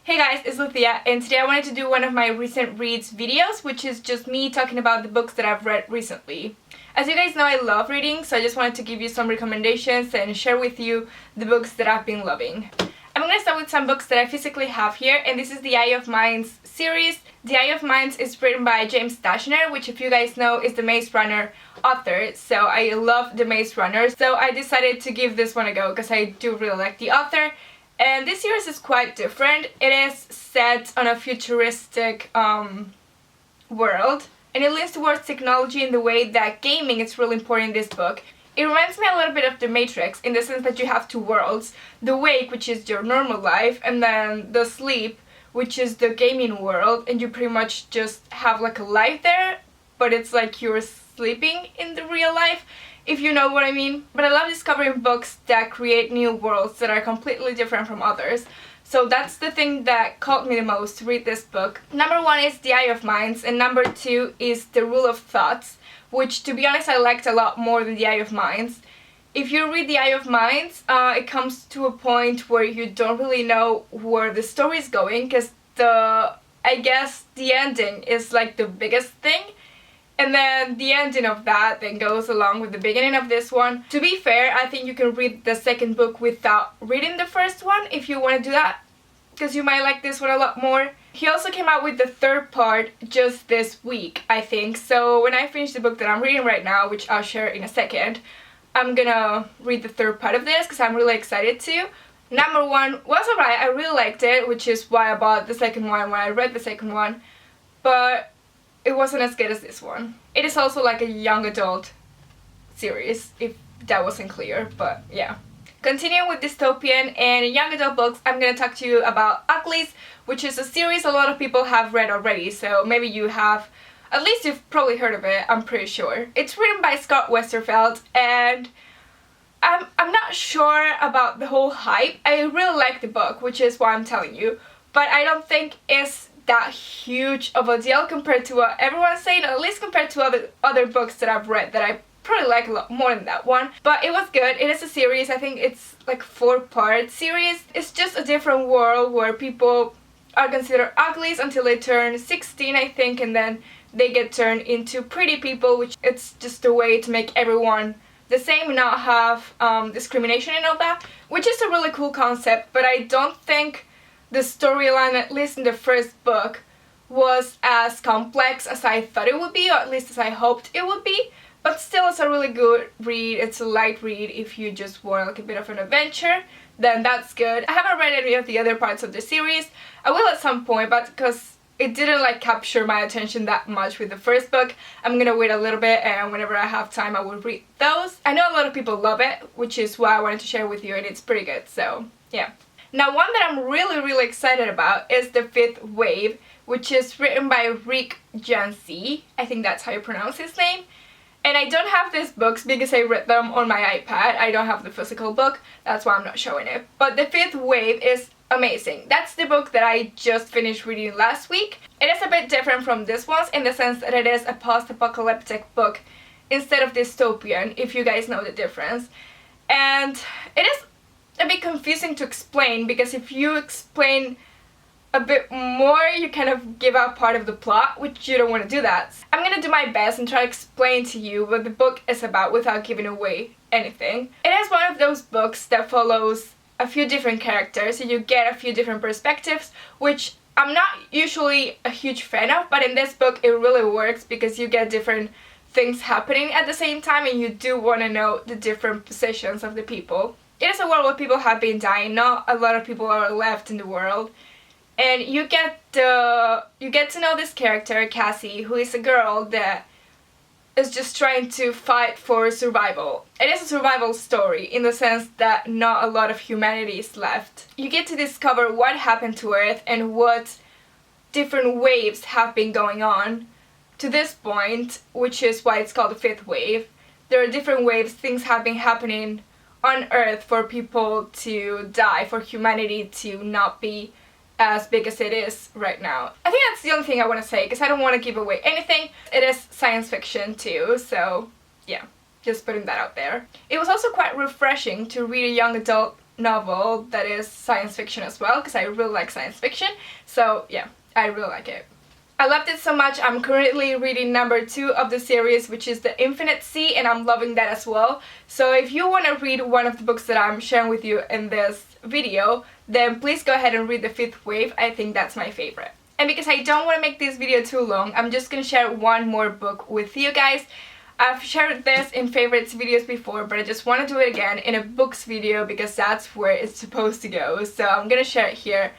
Hey guys, it's Lucia, and today I wanted to do one of my recent reads videos, which is just me talking about the books that I've read recently. As you guys know, I love reading, so I just wanted to give you some recommendations and share with you the books that I've been loving. I'm gonna start with some books that I physically have here, and this is the Eye of Minds series. The Eye of Minds is written by James Dashner, which, if you guys know, is the Maze Runner author, so I love the Maze Runner, so I decided to give this one a go because I do really like the author. And this series is quite different. It is set on a futuristic world, and it leans towards technology in the way that gaming is really important in this book. It reminds me a little bit of The Matrix in the sense that you have two worlds. The wake, which is your normal life, and then the sleep, which is the gaming world, and you pretty much just have like a life there, but it's like you're sleeping in the real life, if you know what I mean. But I love discovering books that create new worlds that are completely different from others. So that's the thing that caught me the most to read this book. Number one is The Eye of Minds, and number two is The Rule of Thoughts, which, to be honest, I liked a lot more than The Eye of Minds. If you read The Eye of Minds, it comes to a point where you don't really know where the story is going, because I guess the ending is like the biggest thing. And then the ending of that then goes along with the beginning of this one. To be fair, I think you can read the second book without reading the first one if you want to do that, because you might like this one a lot more. He also came out with the third part just this week, I think. So when I finish the book that I'm reading right now, which I'll share in a second, I'm gonna read the third part of this because I'm really excited to. Number one was alright, I really liked it, which is why I bought the second one when I read the second one. But it wasn't as good as this one. It is also like a young adult series, if that wasn't clear, but yeah. Continuing with dystopian and young adult books, I'm gonna talk to you about Uglies, which is a series a lot of people have read already, so maybe you have, at least you've probably heard of it, I'm pretty sure. It's written by Scott Westerfeld, and I'm not sure about the whole hype. I really like the book, which is why I'm telling you, but I don't think it's that huge of a deal compared to what everyone's saying, at least compared to other books that I've read that I probably like a lot more than that one. But it was good. It is a series. I think it's like 4-part series. It's just a different world where people are considered uglies until they turn 16, I think, and then they get turned into pretty people, which it's just a way to make everyone the same and not have discrimination and all that, which is a really cool concept. But I don't think the storyline, at least in the first book, was as complex as I thought it would be, or at least as I hoped it would be. But still, it's a really good read. It's a light read if you just want like a bit of an adventure, then that's good. I haven't read any of the other parts of the series. I will at some point, but because it didn't like capture my attention that much with the first book, I'm gonna wait a little bit, and whenever I have time I will read those. I know a lot of people love it, which is why I wanted to share with you, and it's pretty good, so yeah. Now, one that I'm really excited about is The Fifth Wave, which is written by Rick Jancy. I think that's how you pronounce his name. And I don't have these books because I read them on my iPad. I don't have the physical book, that's why I'm not showing it. But The Fifth Wave is amazing. That's the book that I just finished reading last week. It is a bit different from this one in the sense that it is a post-apocalyptic book instead of dystopian, if you guys know the difference. And it is a bit confusing to explain, because if you explain a bit more, you kind of give out part of the plot, which you don't want to do that. I'm gonna do my best and try to explain to you what the book is about without giving away anything. It is one of those books that follows a few different characters, and you get a few different perspectives, which I'm not usually a huge fan of, but in this book it really works because you get different things happening at the same time, and you do want to know the different positions of the people. It is a world where people have been dying, not a lot of people are left in the world. And you get to know this character, Cassie, who is a girl that is just trying to fight for survival. It is a survival story in the sense that not a lot of humanity is left. You get to discover what happened to Earth and what different waves have been going on to this point, which is why it's called the Fifth Wave. There are different waves, things have been happening on Earth for people to die, for humanity to not be as big as it is right now. I think that's the only thing I want to say, because I don't want to give away anything. It is science fiction too, so yeah, just putting that out there. It was also quite refreshing to read a young adult novel that is science fiction as well, because I really like science fiction. So yeah, I really like it. I loved it so much. I'm currently reading number 2 of the series, which is The Infinite Sea, and I'm loving that as well. So if you want to read one of the books that I'm sharing with you in this video, then please go ahead and read The Fifth Wave. I think that's my favorite. And because I don't want to make this video too long, I'm just going to share one more book with you guys. I've shared this in favorites videos before, but I just want to do it again in a books video because that's where it's supposed to go. So I'm going to share it here.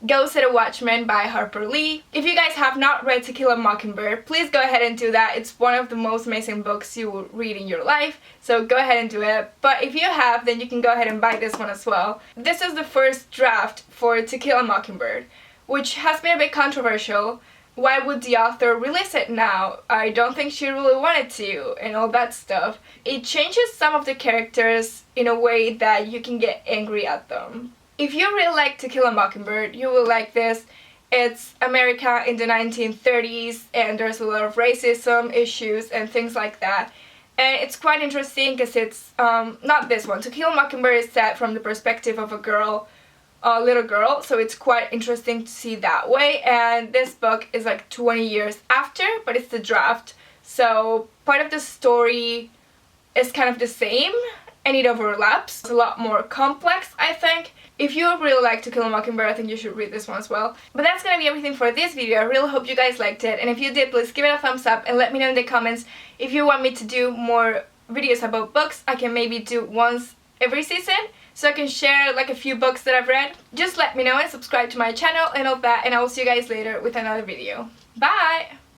Ghost at a Watchman by Harper Lee. If you guys have not read To Kill a Mockingbird, please go ahead and do that. It's one of the most amazing books you will read in your life, so go ahead and do it. But if you have, then you can go ahead and buy this one as well. This is the first draft for To Kill a Mockingbird, which has been a bit controversial. Why would the author release it now? I don't think she really wanted to, and all that stuff. It changes some of the characters in a way that you can get angry at them. If you really like To Kill a Mockingbird, you will like this. It's America in the 1930s, and there's a lot of racism issues and things like that. And it's quite interesting because it's not this one. To Kill a Mockingbird is set from the perspective of a little girl, so it's quite interesting to see that way. And this book is like 20 years after, but it's the draft. So part of the story is kind of the same, and it overlaps. It's a lot more complex, I think. If you really like To Kill a Mockingbird, I think you should read this one as well. But that's gonna be everything for this video. I really hope you guys liked it, and if you did, please give it a thumbs up and let me know in the comments if you want me to do more videos about books. I can maybe do once every season, so I can share like a few books that I've read. Just let me know and subscribe to my channel and all that, and I will see you guys later with another video. Bye!